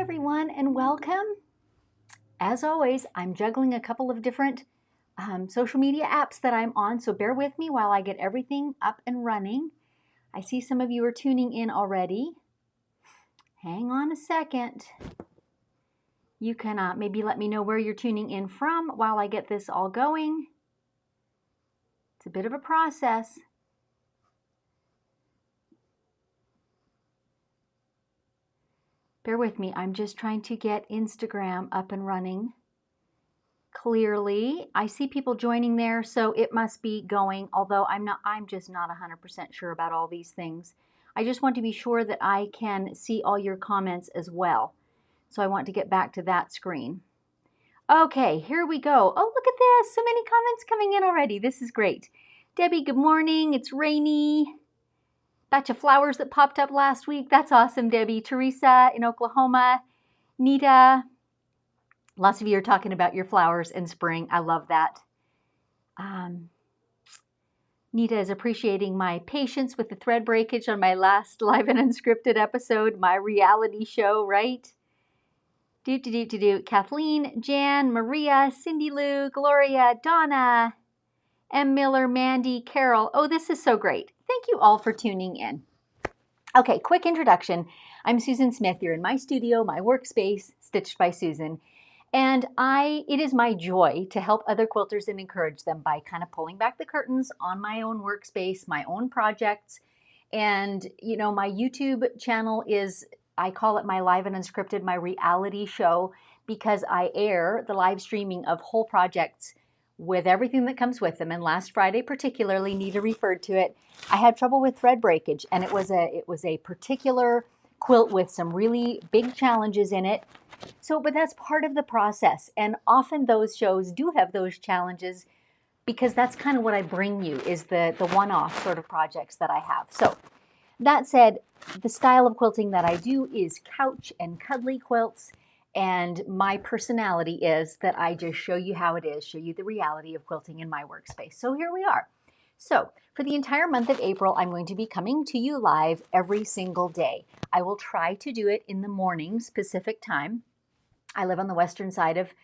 everyone, and welcome. As always, I'm juggling a couple of different social media apps that I'm on, so bear with me while I get everything up and running. I see some of you are tuning in already. Hang on a second. You can maybe let me know where you're tuning in from while I get this all going. It's a bit of a process. Bear with me, I'm just trying to get Instagram up and running clearly. I see people joining there, so it must be going, although I'm just not 100% sure about all these things. I just want to be sure that I can see all your comments as well. So I want to get back to that screen. Okay, here we go. Oh, look at this, so many comments coming in already. This is great. Debbie, good morning. It's rainy. Batch of flowers that popped up last week. That's awesome, Debbie. Teresa in Oklahoma. Nita. Lots of you are talking about your flowers in spring. I love that. Nita is appreciating my patience with the thread breakage on my last live and unscripted episode, my reality show, right? Kathleen, Jan, Maria, Cindy Lou, Gloria, Donna, M. Miller, Mandy, Carol. Oh, this is so great. Thank you all for tuning in. Okay, quick introduction. I'm Susan Smith. You're in my studio, my workspace, Stitched by Susan. And it is my joy to help other quilters and encourage them by kind of pulling back the curtains on my own workspace, my own projects. And, you know, my YouTube channel is, I call it my live and unscripted, my reality show, because I air the live streaming of whole projects with everything that comes with them. And last Friday particularly, Nita referred to it, I had trouble with thread breakage, and it was a particular quilt with some really big challenges in it. So, but that's part of the process, and often those shows do have those challenges because that's kind of what I bring you, is the one-off sort of projects that I have. So that said, the style of quilting that I do is couch and cuddly quilts. And my personality is that I just show you how it is, show you the reality of quilting in my workspace. So here we are. So for the entire month of April, I'm going to be coming to you live every single day. I will try to do it in the mornings, Pacific time. I live on the western side of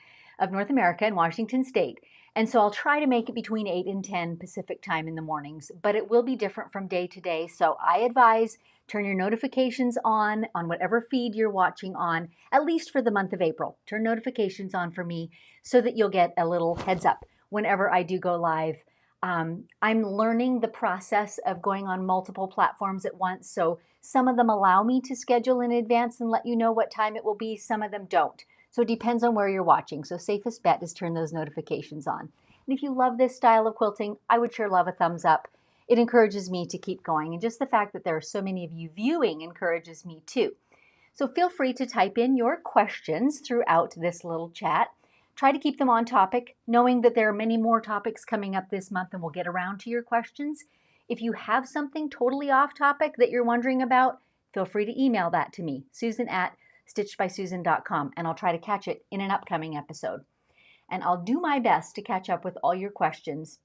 North America in Washington State. And so I'll try to make it between 8 and 10 Pacific time in the mornings, but it will be different from day to day. So I advise turn your notifications on whatever feed you're watching on, at least for the month of April. Turn notifications on for me so that you'll get a little heads up whenever I do go live. I'm learning the process of going on multiple platforms at once. So some of them allow me to schedule in advance and let you know what time it will be. Some of them don't. So it depends on where you're watching. So safest bet is turn those notifications on. And if you love this style of quilting, I would sure love a thumbs up. It encourages me to keep going. And just the fact that there are so many of you viewing encourages me too. So feel free to type in your questions throughout this little chat. Try to keep them on topic, knowing that there are many more topics coming up this month and we'll get around to your questions. If you have something totally off topic that you're wondering about, feel free to email that to me, susan@stitchedbysusan.com, and I'll try to catch it in an upcoming episode. And I'll do my best to catch up with all your questions.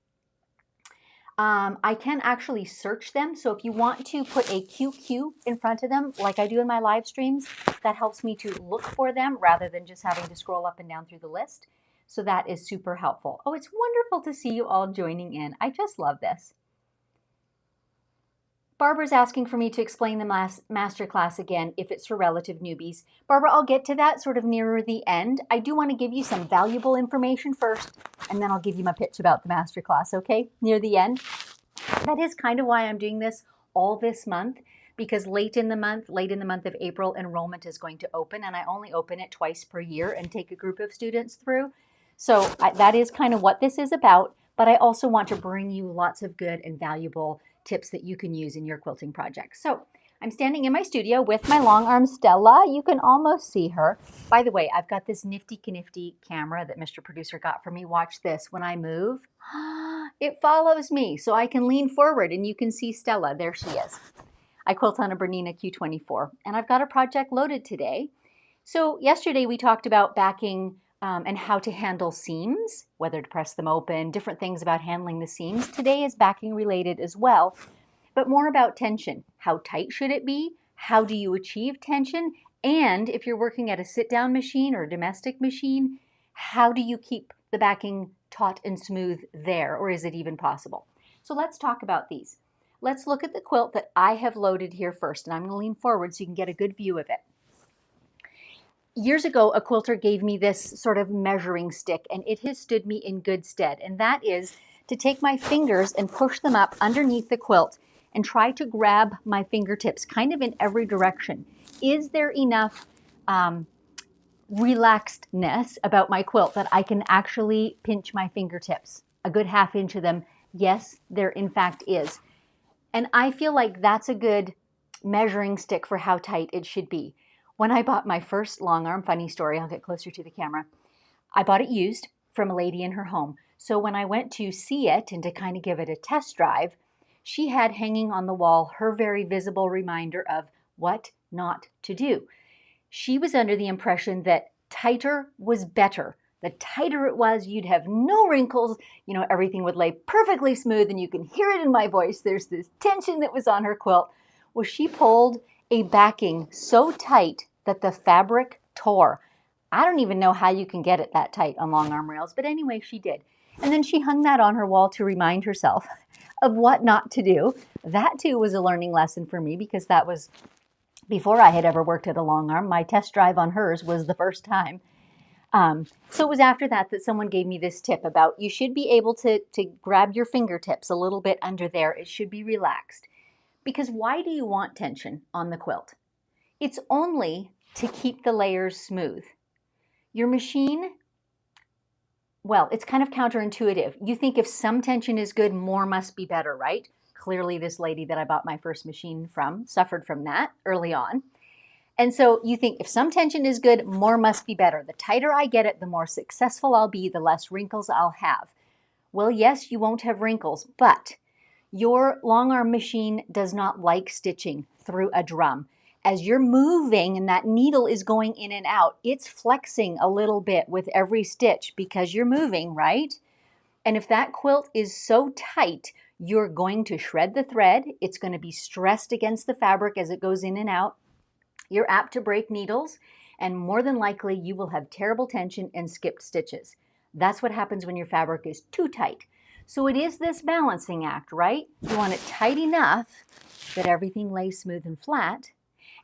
I can actually search them. So if you want to put a QQ in front of them, like I do in my live streams, that helps me to look for them rather than just having to scroll up and down through the list. So that is super helpful. Oh, it's wonderful to see you all joining in. I just love this. Barbara's asking for me to explain the masterclass again if it's for relative newbies. Barbara, I'll get to that sort of nearer the end. I do want to give you some valuable information first, and then I'll give you my pitch about the masterclass, okay? Near the end. That is kind of why I'm doing this all this month, because late in the month of April, enrollment is going to open, and I only open it twice per year and take a group of students through. So that is kind of what this is about, but I also want to bring you lots of good and valuable tips that you can use in your quilting project. So I'm standing in my studio with my long arm Stella. You can almost see her. By the way, I've got this nifty camera that Mr. Producer got for me. Watch this. When I move, it follows me so I can lean forward and you can see Stella. There she is. I quilt on a Bernina Q24 and I've got a project loaded today. So yesterday we talked about backing and how to handle seams, whether to press them open, different things about handling the seams. Today is backing related as well, but more about tension. How tight should it be? How do you achieve tension? And if you're working at a sit-down machine or a domestic machine, how do you keep the backing taut and smooth there, or is it even possible? So let's talk about these. Let's look at the quilt that I have loaded here first, and I'm going to lean forward so you can get a good view of it. Years ago, a quilter gave me this sort of measuring stick, and it has stood me in good stead, and that is to take my fingers and push them up underneath the quilt and try to grab my fingertips kind of in every direction. Is there enough relaxedness about my quilt that I can actually pinch my fingertips? A good ½ inch of them? Yes, there in fact is. And I feel like that's a good measuring stick for how tight it should be. When I bought my first long arm, funny story, I'll get closer to the camera, I bought it used from a lady in her home. So when I went to see it and to kind of give it a test drive, she had hanging on the wall her very visible reminder of what not to do. She was under the impression that tighter was better. The tighter it was, you'd have no wrinkles, you know, everything would lay perfectly smooth, and you can hear it in my voice. There's this tension that was on her quilt. Well, she pulled a backing so tight that the fabric tore. I don't even know how you can get it that tight on long arm rails, but anyway, she did. And then she hung that on her wall to remind herself of what not to do. That too was a learning lesson for me, because that was before I had ever worked at a long arm. My test drive on hers was the first time. So it was after that that someone gave me this tip about you should be able to grab your fingertips a little bit under there. It should be relaxed. Because why do you want tension on the quilt? It's only to keep the layers smooth. Your machine, well, it's kind of counterintuitive. You think if some tension is good, more must be better, right? Clearly, this lady that I bought my first machine from suffered from that early on. And so you think if some tension is good, more must be better. The tighter I get it, the more successful I'll be, the less wrinkles I'll have. Well, yes, you won't have wrinkles, but your long arm machine does not like stitching through a drum. As you're moving and that needle is going in and out, it's flexing a little bit with every stitch because you're moving, right? And if that quilt is so tight, you're going to shred the thread. It's going to be stressed against the fabric as it goes in and out. You're apt to break needles, and more than likely you will have terrible tension and skipped stitches. That's what happens when your fabric is too tight. So it is this balancing act, right? You want it tight enough that everything lays smooth and flat.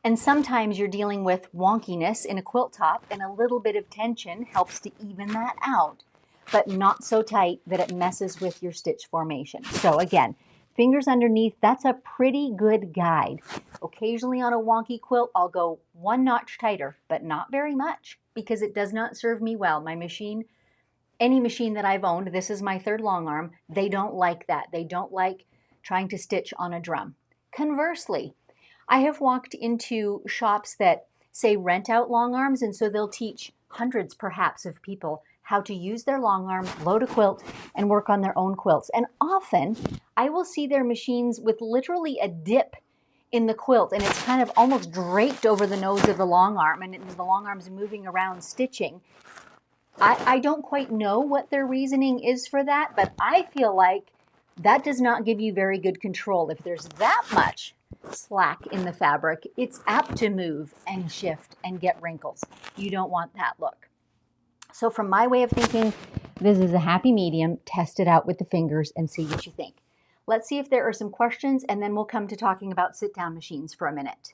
And sometimes you're dealing with wonkiness in a quilt top, and a little bit of tension helps to even that out, but not so tight that it messes with your stitch formation. So again, fingers underneath, that's a pretty good guide. Occasionally on a wonky quilt, I'll go 1 notch tighter, but not very much, because it does not serve me well. My machine, any machine that I've owned, this is my 3rd long arm, they don't like that. They don't like trying to stitch on a drum. Conversely, I have walked into shops that say rent out long arms, and so they'll teach hundreds perhaps of people how to use their long arm, load a quilt, and work on their own quilts. And often I will see their machines with literally a dip in the quilt, and it's kind of almost draped over the nose of the long arm, and the long arm's moving around stitching. I don't quite know what their reasoning is for that, but I feel like that does not give you very good control. If there's that much slack in the fabric, it's apt to move and shift and get wrinkles. You don't want that look. So from my way of thinking, this is a happy medium. Test it out with the fingers and see what you think. Let's see if there are some questions, and then we'll come to talking about sit-down machines for a minute.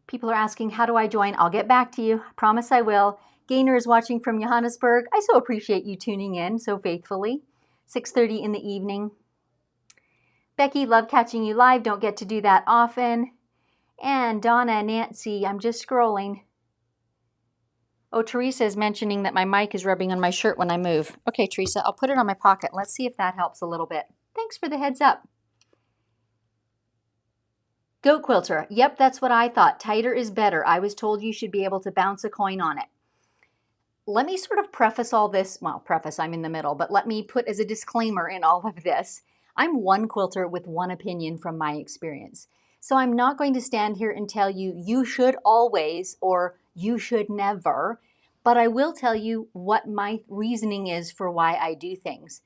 People are asking, how do I join? I'll get back to you. I promise I will. Gaynor is watching from Johannesburg. I so appreciate you tuning in so faithfully. 6:30 in the evening. Becky, love catching you live. Don't get to do that often. And Donna, Nancy, I'm just scrolling. Oh, Teresa is mentioning that my mic is rubbing on my shirt when I move. Okay, Teresa, I'll put it on my pocket. Let's see if that helps a little bit. Thanks for the heads up. Goat quilter. Yep, that's what I thought. Tighter is better. I was told you should be able to bounce a coin on it. Let me sort of preface all this. Well, preface, I'm in the middle, but let me put as a disclaimer in all of this. I'm one quilter with one opinion from my experience. So I'm not going to stand here and tell you, you should always or you should never, but I will tell you what my reasoning is for why I do things.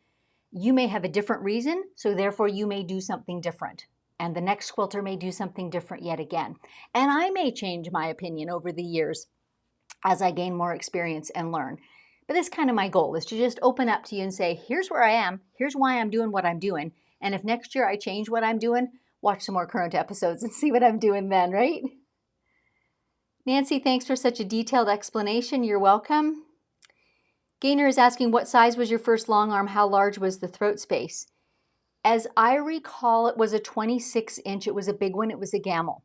You may have a different reason, so therefore you may do something different. And the next quilter may do something different yet again. And I may change my opinion over the years as I gain more experience and learn. But that's kind of my goal, is to just open up to you and say, here's where I am, here's why I'm doing what I'm doing. And if next year I change what I'm doing, watch some more current episodes and see what I'm doing then, right? Nancy, thanks for such a detailed explanation. You're welcome. Gaynor is asking, what size was your first long arm? How large was the throat space? As I recall, it was a 26-inch. It was a big one. It was a gamel.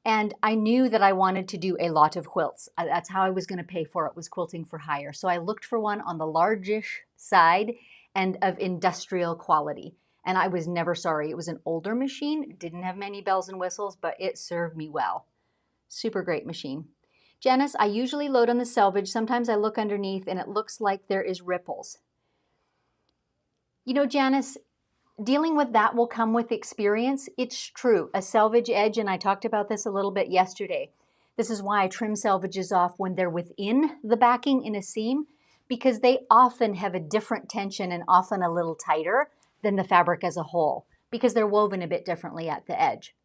And I knew that I wanted to do a lot of quilts. That's how I was going to pay for it, was quilting for hire. So I looked for one on the largish side and of industrial quality. And I was never sorry. It was an older machine. It didn't have many bells and whistles, but it served me well. Super great machine. Janice, I usually load on the selvage. Sometimes I look underneath and it looks like there is ripples. You know, Janice, dealing with that will come with experience. It's true. A selvage edge, and I talked about this a little bit yesterday. This is why I trim selvages off when they're within the backing in a seam, because they often have a different tension and often a little tighter than the fabric as a whole, because they're woven a bit differently at the edge.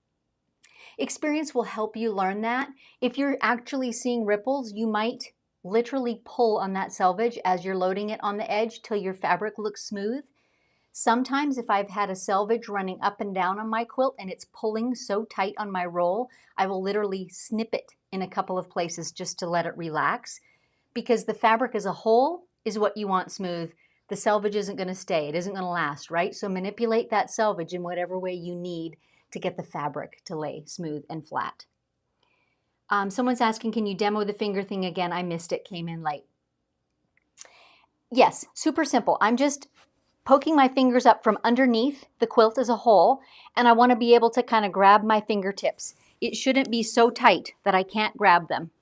Experience will help you learn that. If you're actually seeing ripples, you might literally pull on that selvage as you're loading it on the edge till your fabric looks smooth. Sometimes if I've had a selvage running up and down on my quilt and it's pulling so tight on my roll, I will literally snip it in a couple of places just to let it relax, because the fabric as a whole is what you want smooth. The selvage isn't going to stay. It isn't going to last, right? So manipulate that selvage in whatever way you need to get the fabric to lay smooth and flat. Someone's asking, can you demo the finger thing again? I missed it, came in late. Yes, super simple. I'm just poking my fingers up from underneath the quilt as a whole, and I want to be able to kind of grab my fingertips. It shouldn't be so tight that I can't grab them.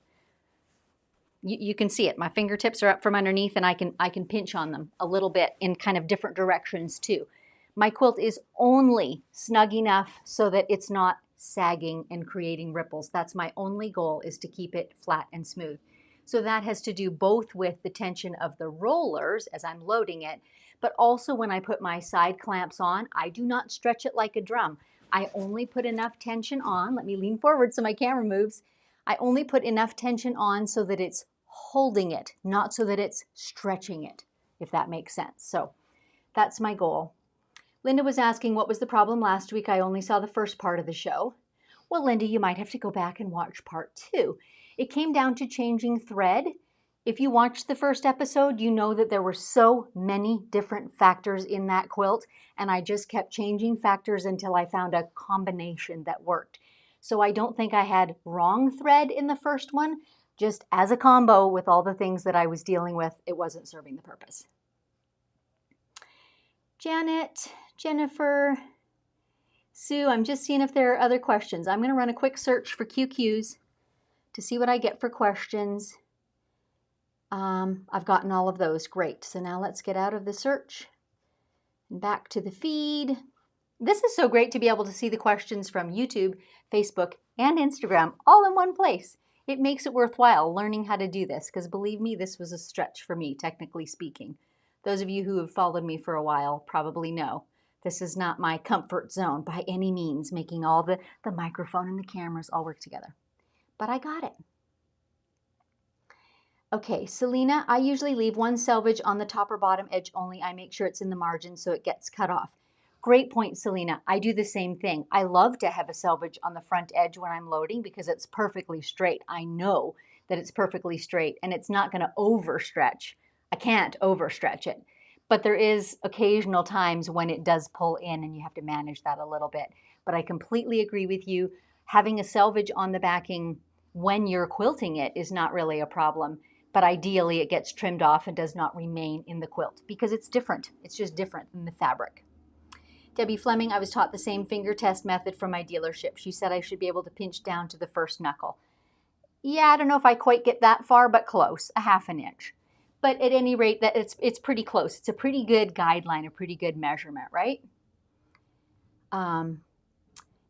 You can see it. My fingertips are up from underneath, and I can pinch on them a little bit in kind of different directions too. My quilt is only snug enough so that it's not sagging and creating ripples. That's my only goal, is to keep it flat and smooth. So that has to do both with the tension of the rollers as I'm loading it, but also when I put my side clamps on, I do not stretch it like a drum. I only put enough tension on. Let me lean forward so my camera moves. I only put enough tension on so that it's holding it, not so that it's stretching it, if that makes sense. So that's my goal. Linda was asking, what was the problem last week? I only saw the first part of the show. Well, Linda, you might have to go back and watch part 2. It came down to changing thread. If you watched the first episode, you know that there were so many different factors in that quilt, and I just kept changing factors until I found a combination that worked. So I don't think I had wrong thread in the first one. Just as a combo with all the things that I was dealing with, it wasn't serving the purpose. Janet, Jennifer, Sue, I'm just seeing if there are other questions. I'm going to run a quick search for QQs to see what I get for questions. I've gotten all of those. Great. So now let's get out of the search and back to the feed. This is so great to be able to see the questions from YouTube, Facebook, and Instagram all in one place. It makes it worthwhile learning how to do this, because believe me, this was a stretch for me, technically speaking. Those of you who have followed me for a while probably know this is not my comfort zone by any means, making all the microphone and the cameras all work together. But I got it. Okay, Selena, I usually leave one selvage on the top or bottom edge only. I make sure it's in the margin so it gets cut off. Great point, Selena. I do the same thing. I love to have a selvage on the front edge when I'm loading because it's perfectly straight. I know that it's perfectly straight and it's not going to overstretch. I can't overstretch it. But there is occasional times when it does pull in and you have to manage that a little bit. But I completely agree with you. Having a selvage on the backing when you're quilting it is not really a problem. But ideally it gets trimmed off and does not remain in the quilt because it's different. It's just different than the fabric. Debbie Fleming, I was taught the same finger test method from my dealership. She said I should be able to pinch down to the first knuckle. Yeah, I don't know if I quite get that far, but close, a ½ inch. But at any rate, that it's pretty close. It's a pretty good guideline, a pretty good measurement, right?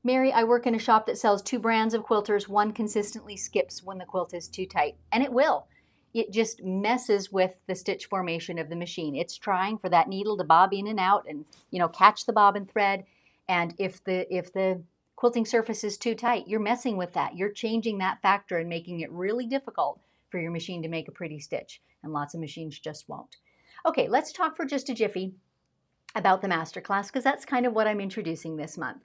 Mary, I work in a shop that sells 2 brands of quilters. One consistently skips when the quilt is too tight, and it will. It just messes with the stitch formation of the machine. It's trying for that needle to bob in and out and, catch the bobbin thread. And if the quilting surface is too tight, you're messing with that. You're changing that factor and making it really difficult for your machine to make a pretty stitch. And lots of machines just won't. Okay, let's talk for just a jiffy about the masterclass, because that's kind of what I'm introducing this month.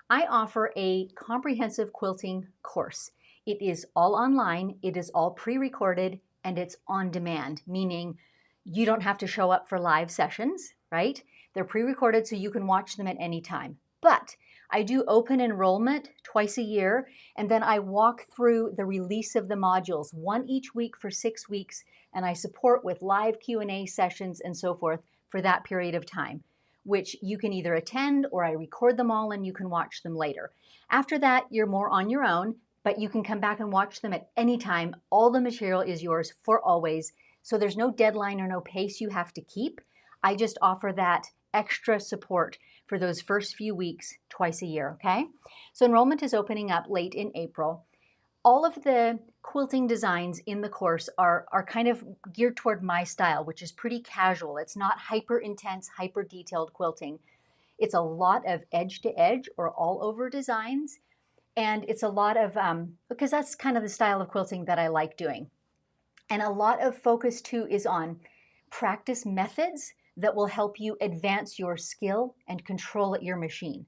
I offer a comprehensive quilting course. It is all online, it is all pre-recorded, and it's on demand, meaning you don't have to show up for live sessions, right? They're pre-recorded so you can watch them at any time. But I do open enrollment twice a year, and then I walk through the release of the modules, one each week for 6 weeks, and I support with live Q&A sessions and so forth for that period of time, which you can either attend or I record them all and you can watch them later. After that, you're more on your own, but you can come back and watch them at any time. All the material is yours for always, so there's no deadline or no pace you have to keep. I just offer that extra support for those first few weeks twice a year, okay? So enrollment is opening up late in April. All of the quilting designs in the course are kind of geared toward my style, which is pretty casual. It's not hyper intense, hyper detailed quilting. It's a lot of edge to edge or all over designs. And it's a lot of, because that's kind of the style of quilting that I like doing. And a lot of focus too is on practice methods that will help you advance your skill and control at your machine,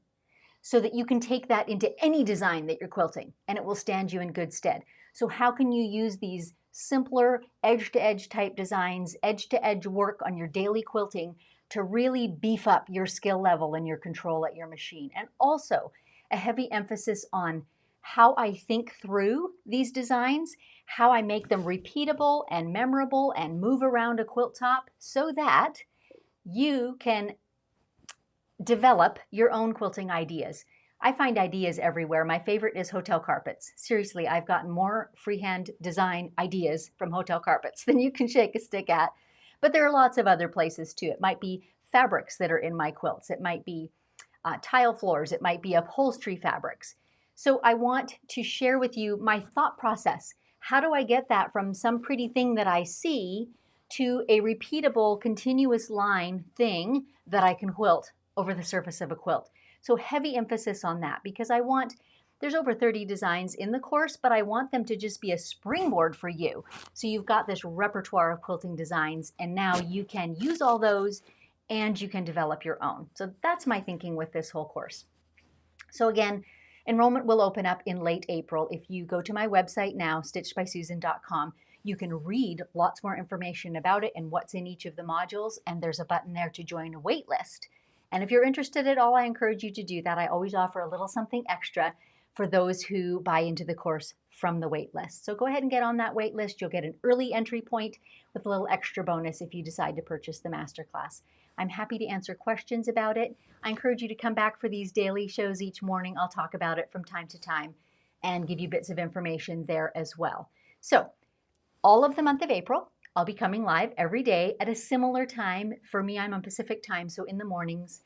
so that you can take that into any design that you're quilting and it will stand you in good stead. So how can you use these simpler edge-to-edge type designs, edge-to-edge work on your daily quilting to really beef up your skill level and your control at your machine? And also a heavy emphasis on how I think through these designs, how I make them repeatable and memorable and move around a quilt top so that you can develop your own quilting ideas. I find ideas everywhere. My favorite is hotel carpets. Seriously, I've gotten more freehand design ideas from hotel carpets than you can shake a stick at. But there are lots of other places too. It might be fabrics that are in my quilts. It might be tile floors. It might be upholstery fabrics. So I want to share with you my thought process. How do I get that from some pretty thing that I see to a repeatable, continuous line thing that I can quilt over the surface of a quilt? So heavy emphasis on that, because there's over 30 designs in the course, but I want them to just be a springboard for you. So you've got this repertoire of quilting designs, and now you can use all those and you can develop your own. So that's my thinking with this whole course. So again, enrollment will open up in late April. If you go to my website now, stitchedbysusan.com, you can read lots more information about it and what's in each of the modules, and there's a button there to join a wait list. And if you're interested at all, I encourage you to do that. I always offer a little something extra for those who buy into the course from the wait list. So go ahead and get on that wait list. You'll get an early entry point with a little extra bonus if you decide to purchase the masterclass. I'm happy to answer questions about it. I encourage you to come back for these daily shows each morning. I'll talk about it from time to time and give you bits of information there as well. So all of the month of April, I'll be coming live every day at a similar time. For me, I'm on Pacific time, so in the mornings.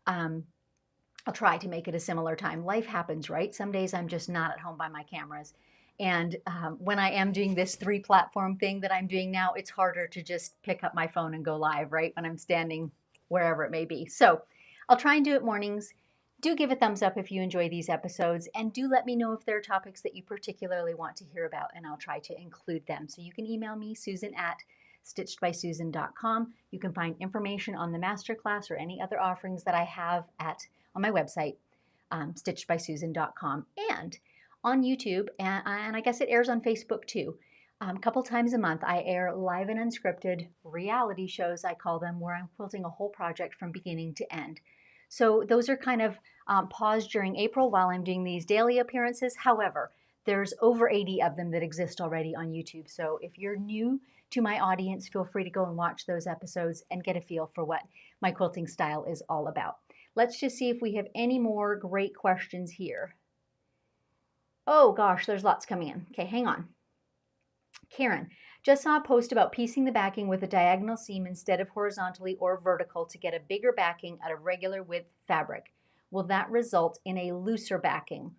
I'll try to make it a similar time. Life happens, right? Some days I'm just not at home by my cameras. And when I am doing this 3-platform thing that I'm doing now, it's harder to just pick up my phone and go live, right? When I'm standing wherever it may be. So I'll try and do it mornings. Do give a thumbs up if you enjoy these episodes, and do let me know if there are topics that you particularly want to hear about, and I'll try to include them. So you can email me, susan@stitchedbysusan.com. You can find information on the masterclass or any other offerings that I have on my website, stitchedbysusan.com, and on YouTube, and I guess it airs on Facebook too. A couple times a month, I air live and unscripted reality shows, I call them, where I'm quilting a whole project from beginning to end. So those are kind of paused during April while I'm doing these daily appearances. However, there's over 80 of them that exist already on YouTube. So if you're new to my audience, feel free to go and watch those episodes and get a feel for what my quilting style is all about. Let's just see if we have any more great questions here. Oh gosh, there's lots coming in. Okay, hang on. Karen, just saw a post about piecing the backing with a diagonal seam instead of horizontally or vertical to get a bigger backing out of regular width fabric. Will that result in a looser backing?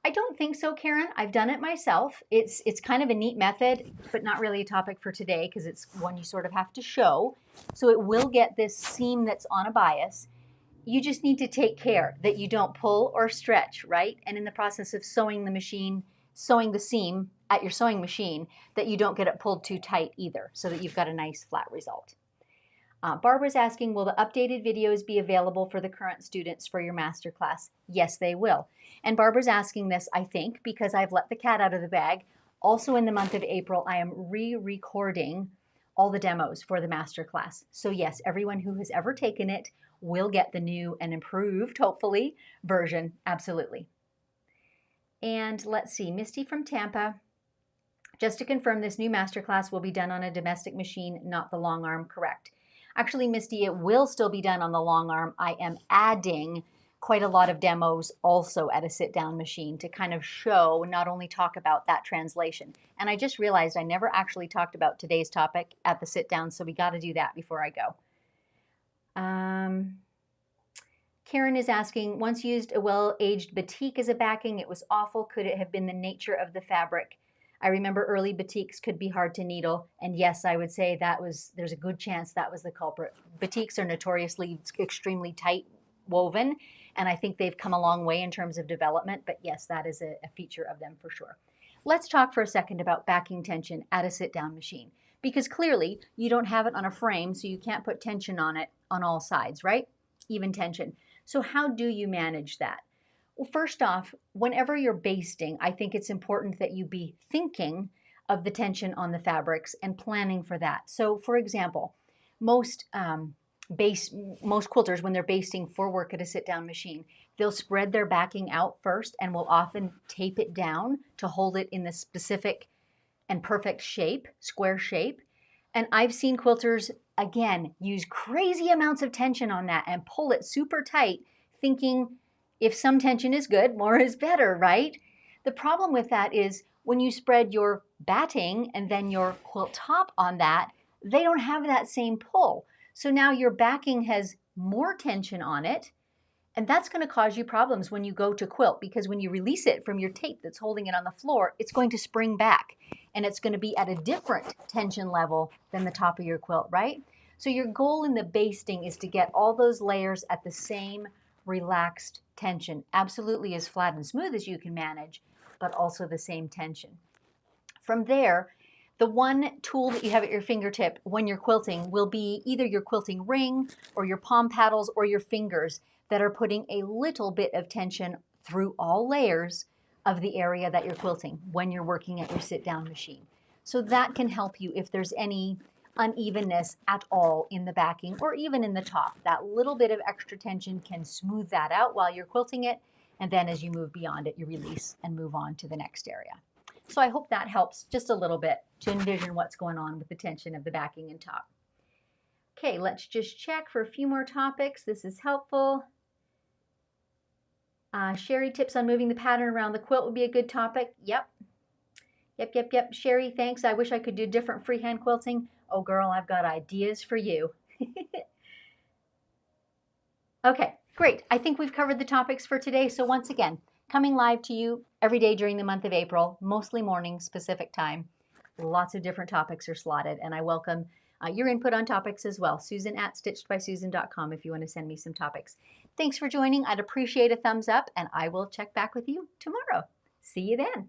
I don't think so, Karen. I've done it myself. It's kind of a neat method, but not really a topic for today because it's one you sort of have to show. So it will get this seam that's on a bias. You just need to take care that you don't pull or stretch, right? And in the process of sewing the seam at your sewing machine, that you don't get it pulled too tight either, so that you've got a nice flat result. Barbara's asking, will the updated videos be available for the current students for your masterclass? Yes, they will. And Barbara's asking this, I think, because I've let the cat out of the bag. Also in the month of April, I am re-recording all the demos for the masterclass. So yes, everyone who has ever taken it will get the new and improved, hopefully, version. Absolutely. And let's see, Misty from Tampa. Just to confirm, this new masterclass will be done on a domestic machine, not the long arm, correct? Actually, Misty, it will still be done on the long arm. I am adding quite a lot of demos also at a sit-down machine to kind of show, not only talk about that translation. And I just realized I never actually talked about today's topic at the sit-down, so we got to do that before I go. Karen is asking, once used a well-aged batik as a backing. It was awful. Could it have been the nature of the fabric? I remember early batiks could be hard to needle, and yes, I would say there's a good chance that was the culprit. Batiks are notoriously extremely tight woven, and I think they've come a long way in terms of development, but yes, that is a feature of them for sure. Let's talk for a second about backing tension at a sit-down machine, because clearly you don't have it on a frame, so you can't put tension on it on all sides, right? Even tension. So how do you manage that? Well, first off, whenever you're basting, I think it's important that you be thinking of the tension on the fabrics and planning for that. So for example, most quilters, when they're basting for work at a sit-down machine, they'll spread their backing out first and will often tape it down to hold it in the specific and perfect shape, square shape. And I've seen quilters, again, use crazy amounts of tension on that and pull it super tight, thinking if some tension is good, more is better, right? The problem with that is when you spread your batting and then your quilt top on that, they don't have that same pull. So now your backing has more tension on it, and that's going to cause you problems when you go to quilt, because when you release it from your tape that's holding it on the floor, it's going to spring back, and it's going to be at a different tension level than the top of your quilt, right? So your goal in the basting is to get all those layers at the same relaxed tension, absolutely as flat and smooth as you can manage, but also the same tension. From there, the one tool that you have at your fingertip when you're quilting will be either your quilting ring or your palm paddles or your fingers that are putting a little bit of tension through all layers of the area that you're quilting when you're working at your sit-down machine. So that can help you if there's any unevenness at all in the backing or even in the top. That little bit of extra tension can smooth that out while you're quilting it, and then as you move beyond it, you release and move on to the next area. So I hope that helps just a little bit to envision what's going on with the tension of the backing and top. Okay, let's just check for a few more topics. This is helpful. Sherry, tips on moving the pattern around the quilt would be a good topic. Yep. Sherry, thanks. I wish I could do different freehand quilting. Oh, girl, I've got ideas for you. Okay, great. I think we've covered the topics for today. So once again, coming live to you every day during the month of April, mostly morning, specific time. Lots of different topics are slotted, and I welcome your input on topics as well. Susan at stitchedbysusan.com if you want to send me some topics. Thanks for joining. I'd appreciate a thumbs up, and I will check back with you tomorrow. See you then.